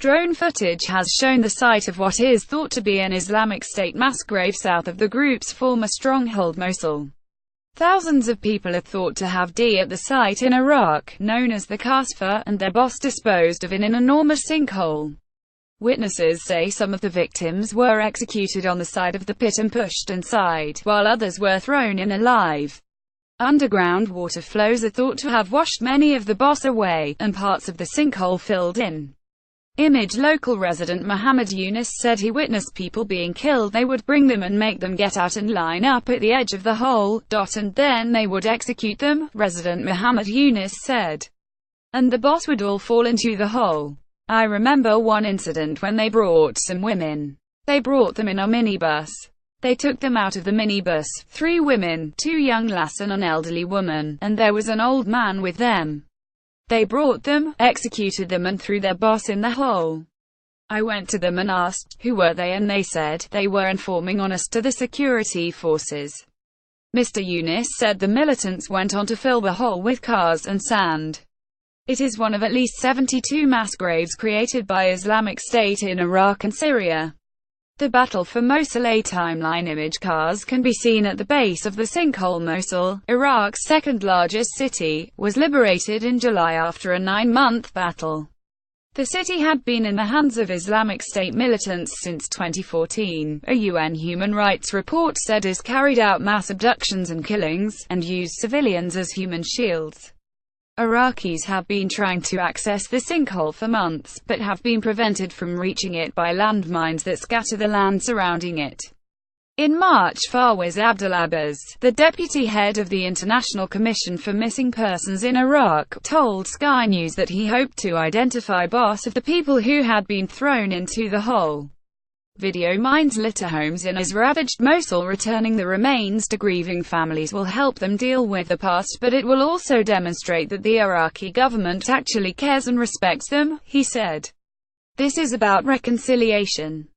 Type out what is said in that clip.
Drone footage has shown the site of what is thought to be an Islamic State mass grave south of the group's former stronghold Mosul. Thousands of people are thought to have died at the site in Iraq, known as the Kasfa, and their boss disposed of in an enormous sinkhole. Witnesses say some of the victims were executed on the side of the pit and pushed inside, while others were thrown in alive. Underground water flows are thought to have washed many of the boss away, and parts of the sinkhole filled in. Local resident Muhammad Yunus said he witnessed people being killed. They would bring them and make them get out and line up at the edge of the hole, and then they would execute them, resident Muhammad Yunus said. And the boss would all fall into the hole. I remember one incident when they brought some women. They brought them in a minibus. They took them out of the minibus, 3 women, 2 young lass and an elderly woman, and there was an old man with them. They brought them, executed them and threw their boss in the hole. I went to them and asked, who were they, and they said, they were informing on us to the security forces. Mr. Yunus said the militants went on to fill the hole with cars and sand. It is one of at least 72 mass graves created by Islamic State in Iraq and Syria. The battle for Mosul. A timeline image cars can be seen at the base of the sinkhole. Mosul, Iraq's second-largest city, was liberated in July after a 9-month battle. The city had been in the hands of Islamic State militants since 2014, a UN human rights report said. Has carried out mass abductions and killings, and used civilians as human shields. Iraqis have been trying to access the sinkhole for months, but have been prevented from reaching it by landmines that scatter the land surrounding it. In March, Fawaz Abdulabbas, the deputy head of the International Commission for Missing Persons in Iraq, told Sky News that he hoped to identify boss of the people who had been thrown into the hole. Video mines litter homes in ravaged Mosul. Returning the remains to grieving families will help them deal with the past, but it will also demonstrate that the Iraqi government actually cares and respects them, he said. This is about reconciliation.